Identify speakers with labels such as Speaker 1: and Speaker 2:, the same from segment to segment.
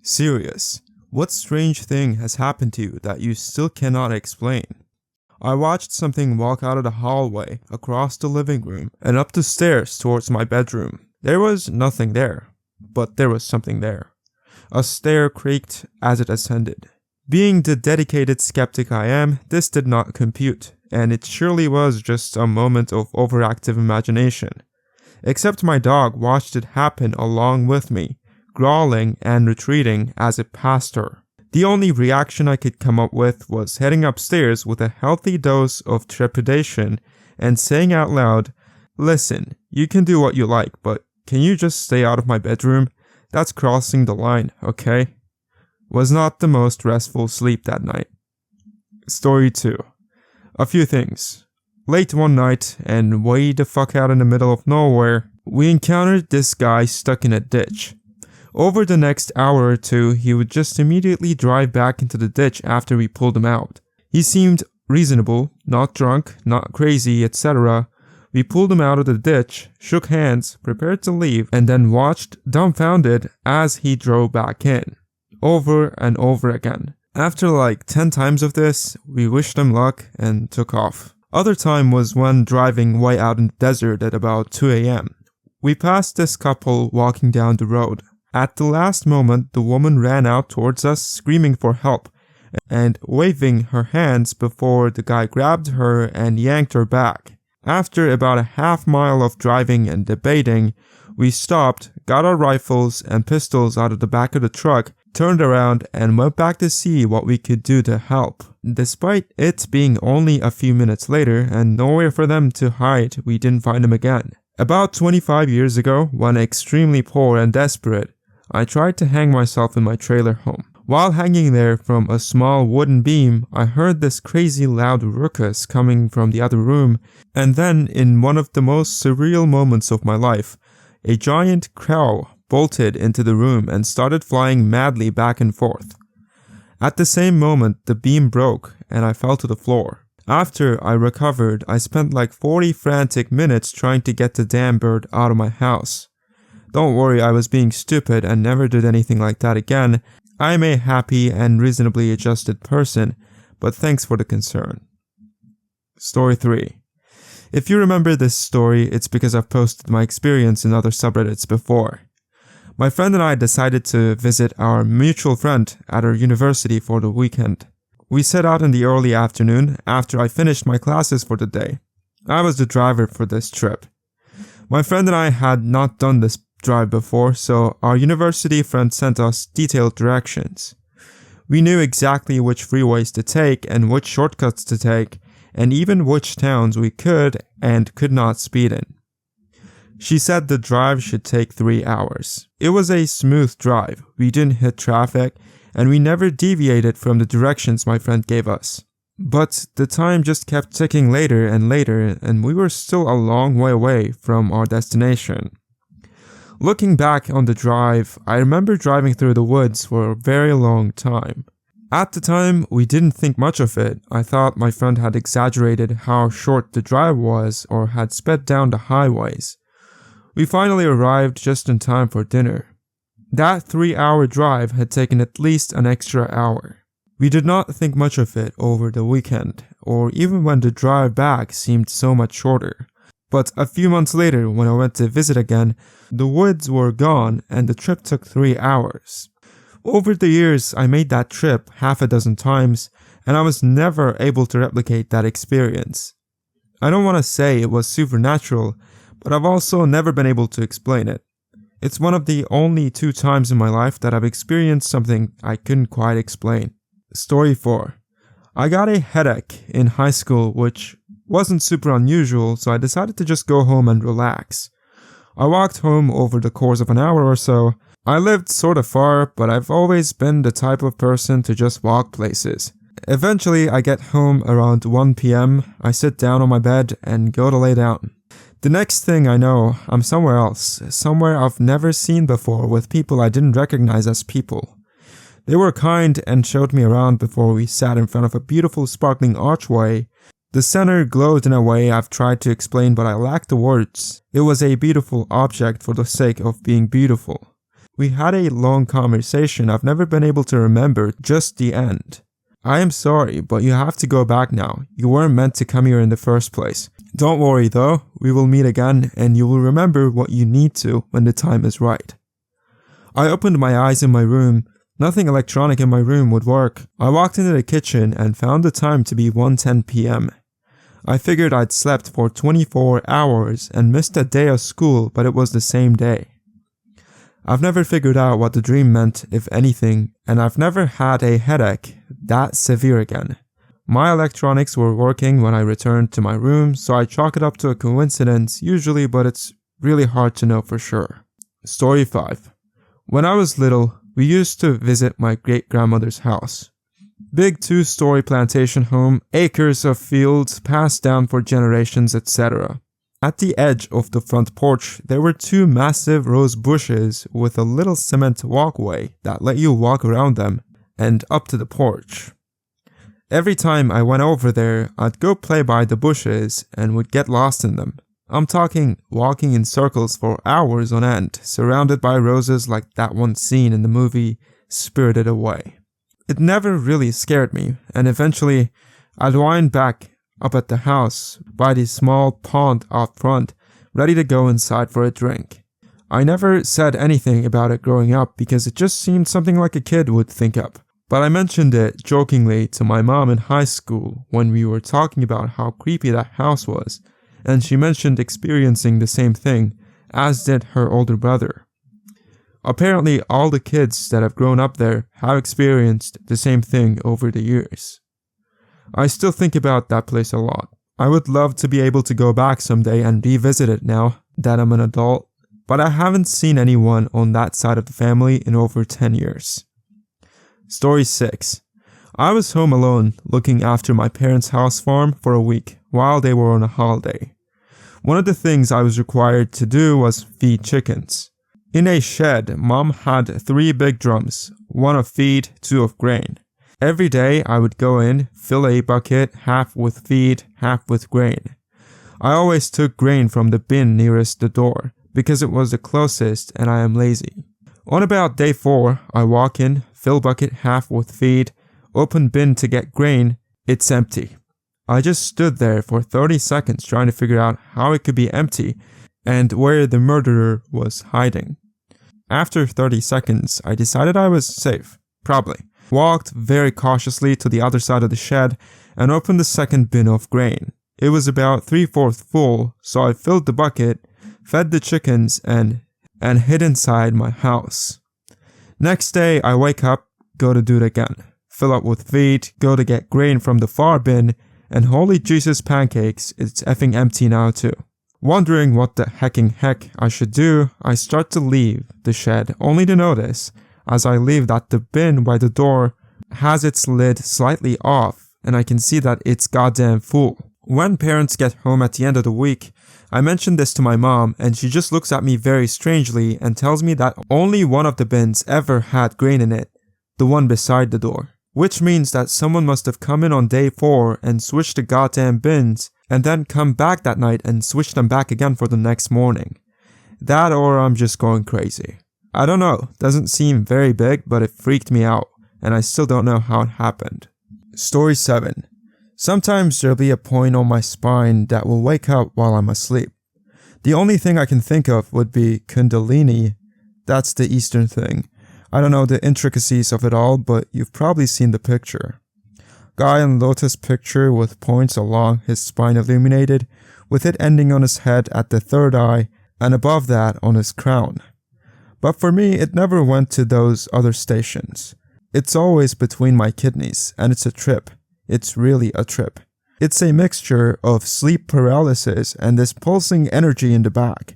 Speaker 1: Serious. What strange thing has happened to you that you still cannot explain? I watched something walk out of the hallway, across the living room, and up the stairs towards my bedroom. There was nothing there, but there was something there. A stair creaked as it ascended. Being the dedicated skeptic I am, this did not compute, and it surely was just a moment of overactive imagination. Except my dog watched it happen along with me, growling and retreating as it passed her. The only reaction I could come up with was heading upstairs with a healthy dose of trepidation and saying out loud, "Listen, you can do what you like, but can you just stay out of my bedroom? That's crossing the line, okay?" Was not the most restful sleep that night. Story 2. A few things. Late one night, and way the fuck out in the middle of nowhere, we encountered this guy stuck in a ditch. Over the next hour or two, he would just immediately drive back into the ditch after we pulled him out. He seemed reasonable, not drunk, not crazy, etc. We pulled him out of the ditch, shook hands, prepared to leave, and then watched dumbfounded as he drove back in. Over and over again. After like 10 times of this, we wished him luck and took off. Other time was when driving way out in the desert at about 2 a.m. We passed this couple walking down the road. At the last moment, the woman ran out towards us screaming for help and waving her hands before the guy grabbed her and yanked her back. After about a half mile of driving and debating, we stopped, got our rifles and pistols out of the back of the truck, turned around and went back to see what we could do to help. Despite it being only a few minutes later and nowhere for them to hide, we didn't find them again. About 25 years ago, when extremely poor and desperate, I tried to hang myself in my trailer home. While hanging there from a small wooden beam, I heard this crazy loud ruckus coming from the other room, and then, in one of the most surreal moments of my life, a giant crow bolted into the room and started flying madly back and forth. At the same moment, the beam broke and I fell to the floor. After I recovered, I spent like 40 frantic minutes trying to get the damn bird out of my house. Don't worry, I was being stupid and never did anything like that again. I am a happy and reasonably adjusted person, but thanks for the concern. Story 3. If you remember this story, it's because I've posted my experience in other subreddits before. My friend and I decided to visit our mutual friend at our university for the weekend. We set out in the early afternoon after I finished my classes for the day. I was the driver for this trip. My friend and I had not done this drive before, so our university friend sent us detailed directions. We knew exactly which freeways to take and which shortcuts to take, and even which towns we could and could not speed in. She said the drive should take 3 hours. It was a smooth drive, we didn't hit traffic, and we never deviated from the directions my friend gave us. But the time just kept ticking later, and we were still a long way away from our destination. Looking back on the drive, I remember driving through the woods for a very long time. At the time, we didn't think much of it. I thought my friend had exaggerated how short the drive was or had sped down the highways. We finally arrived just in time for dinner. That 3-hour drive had taken at least an extra hour. We did not think much of it over the weekend, or even when the drive back seemed so much shorter. But a few months later, when I went to visit again, the woods were gone and the trip took 3 hours. Over the years, I made that trip half a dozen times, and I was never able to replicate that experience. I don't want to say it was supernatural, but I've also never been able to explain it. It's one of the only 2 times in my life that I've experienced something I couldn't quite explain. Story 4. I got a headache in high school, which wasn't super unusual, so I decided to just go home and relax. I walked home over the course of an hour or so. I lived sort of far, but I've always been the type of person to just walk places. Eventually, I get home around 1 p.m., I sit down on my bed and go to lay down. The next thing I know, I'm somewhere else, somewhere I've never seen before with people I didn't recognize as people. They were kind and showed me around before we sat in front of a beautiful sparkling archway. The center glowed in a way I've tried to explain, but I lack the words. It was a beautiful object for the sake of being beautiful. We had a long conversation. I've never been able to remember just the end. I am sorry, but you have to go back now. You weren't meant to come here in the first place. Don't worry though, we will meet again and you will remember what you need to when the time is right. I opened my eyes in my room. Nothing electronic in my room would work. I walked into the kitchen and found the time to be 1:10 p.m. I figured I'd slept for 24 hours and missed a day of school, but it was the same day. I've never figured out what the dream meant, if anything, and I've never had a headache that severe again. My electronics were working when I returned to my room, so I chalk it up to a coincidence usually, but it's really hard to know for sure. Story 5. When I was little, we used to visit my great-grandmother's house. Big 2-story plantation home, acres of fields passed down for generations, etc. At the edge of the front porch, there were 2 massive rose bushes with a little cement walkway that let you walk around them and up to the porch. Every time I went over there, I'd go play by the bushes and would get lost in them. I'm talking walking in circles for hours on end, surrounded by roses like that one scene in the movie Spirited Away. It never really scared me, and eventually I'd wind back up at the house by the small pond out front, ready to go inside for a drink. I never said anything about it growing up because it just seemed something like a kid would think up. But I mentioned it jokingly to my mom in high school when we were talking about how creepy that house was, and she mentioned experiencing the same thing, as did her older brother. Apparently, all the kids that have grown up there have experienced the same thing over the years. I still think about that place a lot. I would love to be able to go back someday and revisit it now that I'm an adult, but I haven't seen anyone on that side of the family in over 10 years. Story 6. I was home alone looking after my parents' house farm for a week while they were on a holiday. One of the things I was required to do was feed chickens. In a shed, Mom had 3 big drums, 1 of feed, 2 of grain. Every day I would go in, fill a bucket, half with feed, half with grain. I always took grain from the bin nearest the door, because it was the closest and I am lazy. On about day 4, I walk in, fill bucket half with feed, open bin to get grain, it's empty. I just stood there for 30 seconds trying to figure out how it could be empty and where the murderer was hiding. After 30 seconds, I decided I was safe, probably. Walked very cautiously to the other side of the shed and opened the second bin of grain. It was about 3/4 full, so I filled the bucket, fed the chickens, and hid inside my house. Next day, I wake up, go to do it again. Fill up with feed, go to get grain from the far bin, and holy Jesus pancakes, it's effing empty now too. Wondering what the hecking heck I should do, I start to leave the shed, only to notice, as I leave, that the bin by the door has its lid slightly off, and I can see that it's goddamn full. When parents get home at the end of the week, I mention this to my mom, and she just looks at me very strangely and tells me that only one of the bins ever had grain in it, the one beside the door. Which means that someone must have come in on day 4 and switched the goddamn bins, and then come back that night and switch them back again for the next morning. That or I'm just going crazy. I don't know, doesn't seem very big, but it freaked me out, and I still don't know how it happened. Story 7. Sometimes there'll be a point on my spine that will wake up while I'm asleep. The only thing I can think of would be Kundalini. That's the Eastern thing. I don't know the intricacies of it all, but you've probably seen the picture. Guy in lotus picture with points along his spine illuminated, with it ending on his head at the third eye, and above that on his crown. But for me, it never went to those other stations. It's always between my kidneys, and it's a trip. It's really a trip. It's a mixture of sleep paralysis and this pulsing energy in the back,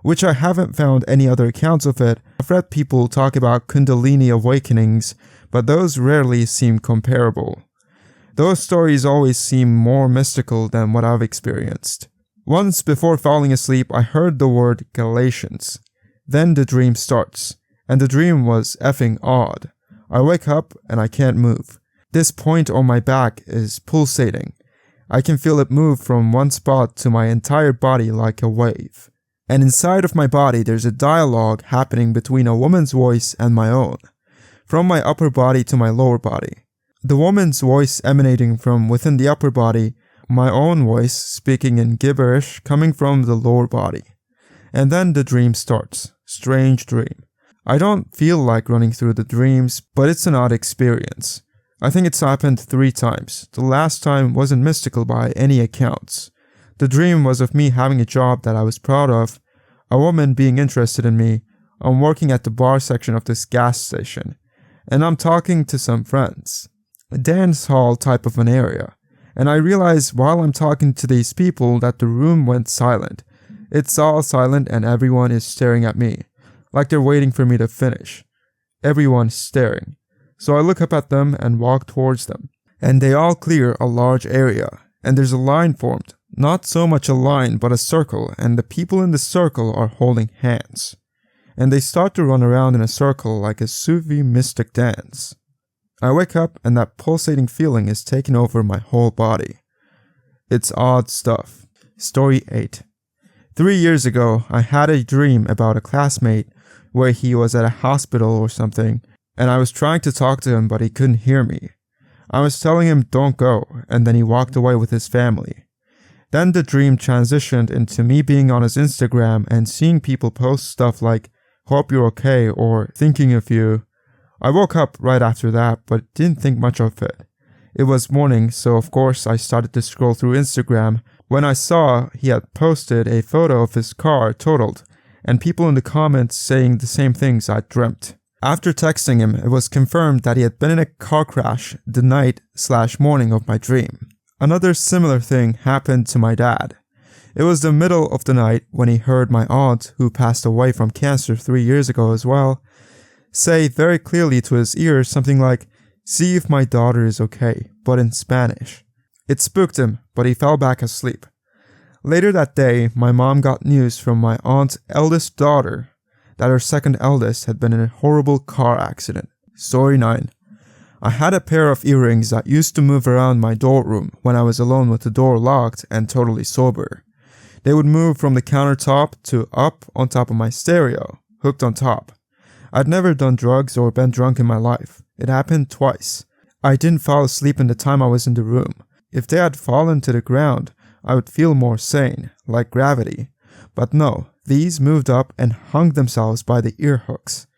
Speaker 1: which I haven't found any other accounts of it. I've read people talk about Kundalini awakenings, but those rarely seem comparable. Those stories always seem more mystical than what I've experienced. Once before falling asleep, I heard the word Galatians. Then the dream starts, and the dream was effing odd. I wake up and I can't move. This point on my back is pulsating. I can feel it move from one spot to my entire body like a wave. And inside of my body there's a dialogue happening between a woman's voice and my own, from my upper body to my lower body. The woman's voice emanating from within the upper body, my own voice speaking in gibberish coming from the lower body. And then the dream starts. Strange dream. I don't feel like running through the dreams, but it's an odd experience. I think it's happened 3 times. The last time wasn't mystical by any accounts. The dream was of me having a job that I was proud of, a woman being interested in me, I'm working at the bar section of this gas station, and I'm talking to some friends. A dance hall type of an area. And I realize while I'm talking to these people that the room went silent. It's all silent and everyone is staring at me, like they're waiting for me to finish. Everyone's staring. So I look up at them and walk towards them. And they all clear a large area, and there's a line formed. Not so much a line, but a circle, and the people in the circle are holding hands. And they start to run around in a circle like a Sufi mystic dance. I wake up and that pulsating feeling is taking over my whole body. It's odd stuff. Story 8. 3 years ago, I had a dream about a classmate where he was at a hospital or something, and I was trying to talk to him but he couldn't hear me. I was telling him don't go, and then he walked away with his family. Then the dream transitioned into me being on his Instagram and seeing people post stuff like, hope you're okay, or thinking of you. I woke up right after that, but didn't think much of it. It was morning, so of course I started to scroll through Instagram when I saw he had posted a photo of his car totaled, and people in the comments saying the same things I dreamt. After texting him, it was confirmed that he had been in a car crash the night/morning of my dream. Another similar thing happened to my dad. It was the middle of the night when he heard my aunt, who passed away from cancer 3 years ago as well, say very clearly to his ears something like, see if my daughter is okay, but in Spanish. It spooked him, but he fell back asleep. Later that day, my mom got news from my aunt's eldest daughter that her second eldest had been in a horrible car accident. Story 9. I had a pair of earrings that used to move around my dorm room when I was alone with the door locked and totally sober. They would move from the countertop to up on top of my stereo, hooked on top. I'd never done drugs or been drunk in my life. It happened twice. I didn't fall asleep in the time I was in the room. If they had fallen to the ground, I would feel more sane, like gravity. But no, these moved up and hung themselves by the ear hooks.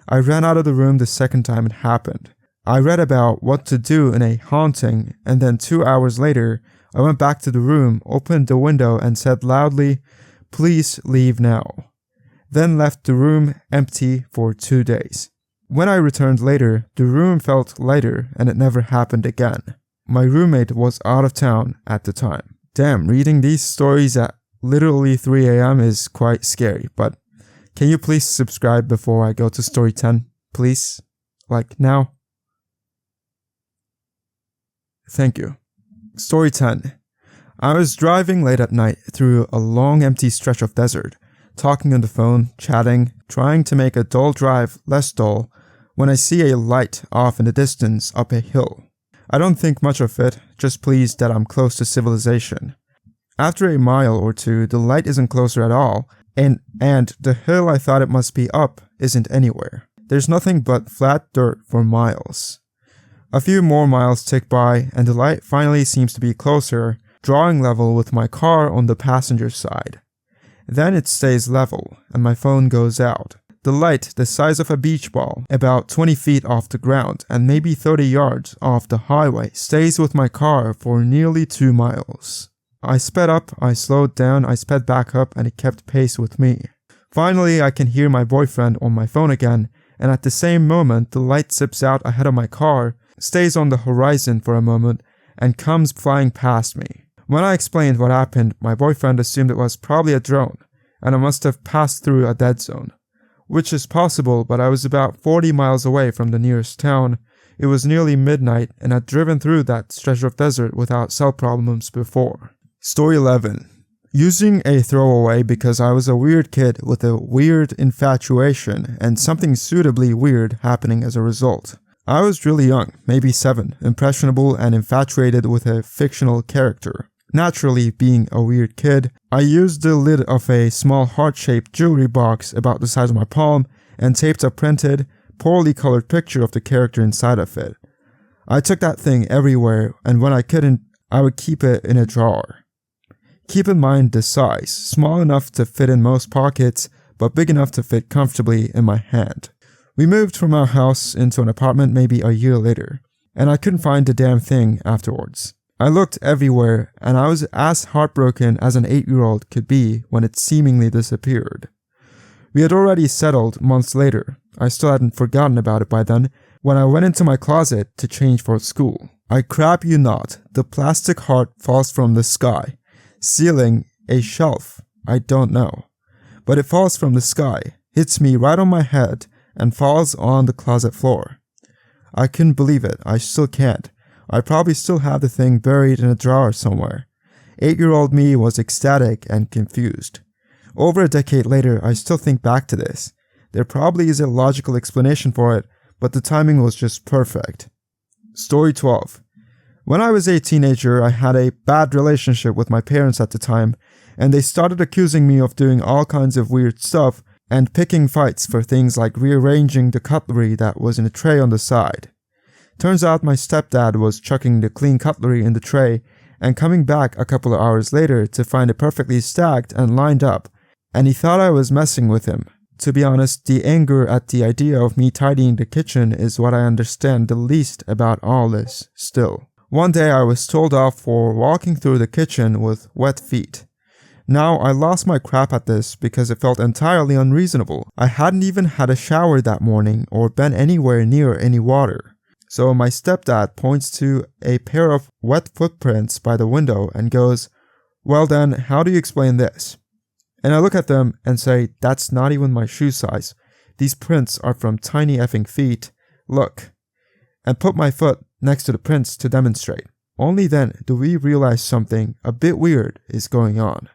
Speaker 1: I ran out of the room the second time it happened. I read about what to do in a haunting, and then 2 hours later, I went back to the room, opened the window, and said loudly, please leave now. Then left the room empty for 2 days. When I returned later, the room felt lighter and it never happened again. My roommate was out of town at the time. Damn, reading these stories at literally 3 a.m. is quite scary, but can you please subscribe before I go to story 10? Please? Like now? Thank you. Story 10. I was driving late at night through a long empty stretch of desert, talking on the phone, chatting, trying to make a dull drive less dull, when I see a light off in the distance up a hill. I don't think much of it, just pleased that I'm close to civilization. After a mile or two, the light isn't closer at all, and the hill I thought it must be up isn't anywhere. There's nothing but flat dirt for miles. A few more miles tick by, and the light finally seems to be closer, drawing level with my car on the passenger side. Then it stays level, and my phone goes out. The light, the size of a beach ball, about 20 feet off the ground and maybe 30 yards off the highway, stays with my car for nearly 2 miles. I sped up, I slowed down, I sped back up, and it kept pace with me. Finally, I can hear my boyfriend on my phone again, and at the same moment, the light zips out ahead of my car, stays on the horizon for a moment, and comes flying past me. When I explained what happened, my boyfriend assumed it was probably a drone, and I must have passed through a dead zone. Which is possible, but I was about 40 miles away from the nearest town. It was nearly midnight, and I'd driven through that stretch of desert without cell problems before. Story 11. Using a throwaway because I was a weird kid with a weird infatuation and something suitably weird happening as a result. I was really young, maybe 7, impressionable and infatuated with a fictional character. Naturally, being a weird kid, I used the lid of a small heart-shaped jewelry box about the size of my palm and taped a printed, poorly colored picture of the character inside of it. I took that thing everywhere, and when I couldn't, I would keep it in a drawer. Keep in mind the size, small enough to fit in most pockets, but big enough to fit comfortably in my hand. We moved from our house into an apartment maybe a year later, and I couldn't find the damn thing afterwards. I looked everywhere, and I was as heartbroken as an 8-year-old could be when it seemingly disappeared. We had already settled months later. I still hadn't forgotten about it by then when I went into my closet to change for school. I crap you not, the plastic heart falls from the sky. Ceiling, a shelf, I don't know. But it falls from the sky, hits me right on my head, and falls on the closet floor. I couldn't believe it, I still can't. I probably still have the thing buried in a drawer somewhere. 8-year-old me was ecstatic and confused. Over a decade later, I still think back to this. There probably is a logical explanation for it, but the timing was just perfect. Story 12. When I was a teenager, I had a bad relationship with my parents at the time, and they started accusing me of doing all kinds of weird stuff and picking fights for things like rearranging the cutlery that was in a tray on the side. Turns out my stepdad was chucking the clean cutlery in the tray and coming back a couple of hours later to find it perfectly stacked and lined up, and he thought I was messing with him. To be honest, the anger at the idea of me tidying the kitchen is what I understand the least about all this, still. One day I was told off for walking through the kitchen with wet feet. Now, I lost my crap at this because it felt entirely unreasonable. I hadn't even had a shower that morning or been anywhere near any water. So my stepdad points to a pair of wet footprints by the window and goes, "Well then, how do you explain this?" And I look at them and say, "That's not even my shoe size. These prints are from tiny effing feet. Look." And put my foot next to the prints to demonstrate. Only then do we realize something a bit weird is going on.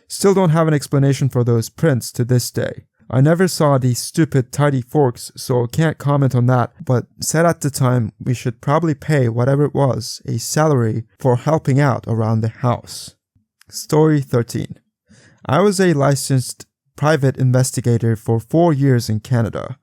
Speaker 1: Still don't have an explanation for those prints to this day. I never saw these stupid tidy forks, so can't comment on that, but said at the time we should probably pay whatever it was a salary for helping out around the house. Story 13. I was a licensed private investigator for 4 years in Canada.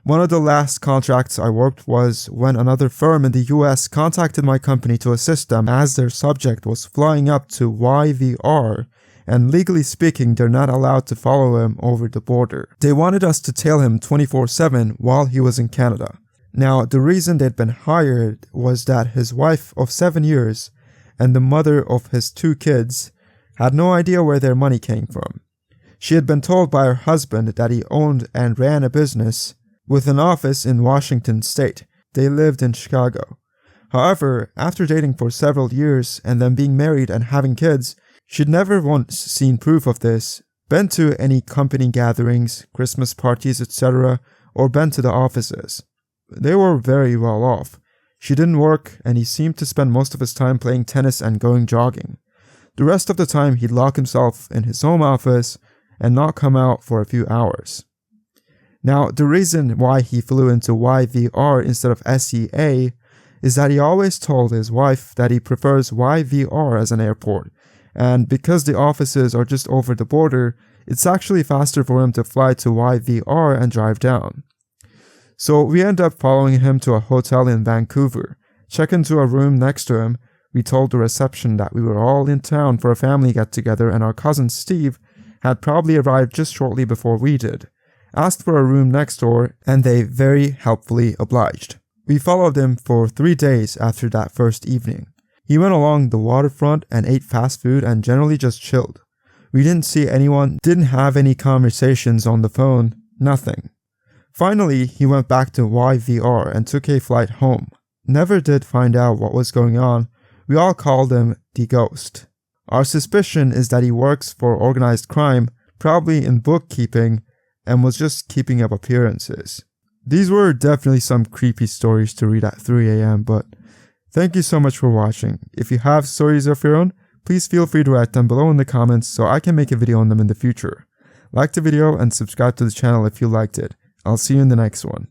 Speaker 1: One of the last contracts I worked was when another firm in the US contacted my company to assist them as their subject was flying up to YVR, and legally speaking, they're not allowed to follow him over the border. They wanted us to tail him 24/7 while he was in Canada. Now, the reason they'd been hired was that his wife of 7 years and the mother of his 2 kids had no idea where their money came from. She had been told by her husband that he owned and ran a business with an office in Washington state. They lived in Chicago. However, after dating for several years and then being married and having kids, she'd never once seen proof of this, been to any company gatherings, Christmas parties, etc., or been to the offices. They were very well off. She didn't work, and he seemed to spend most of his time playing tennis and going jogging. The rest of the time he'd lock himself in his home office and not come out for a few hours. Now, the reason why he flew into YVR instead of SEA is that he always told his wife that he prefers YVR as an airport, and because the offices are just over the border, it's actually faster for him to fly to YVR and drive down. So we end up following him to a hotel in Vancouver, check into a room next to him. We told the reception that we were all in town for a family get-together and our cousin Steve had probably arrived just shortly before we did. Asked for a room next door, and they very helpfully obliged. We followed him for 3 days after that first evening. He went along the waterfront and ate fast food and generally just chilled. We didn't see anyone, didn't have any conversations on the phone, nothing. Finally, he went back to YVR and took a flight home. Never did find out what was going on. We all called him the Ghost. Our suspicion is that he works for organized crime, probably in bookkeeping, and was just keeping up appearances. These were definitely some creepy stories to read at 3 a.m, but thank you so much for watching. If you have stories of your own, please feel free to write them below in the comments so I can make a video on them in the future. Like the video and subscribe to the channel if you liked it. I'll see you in the next one.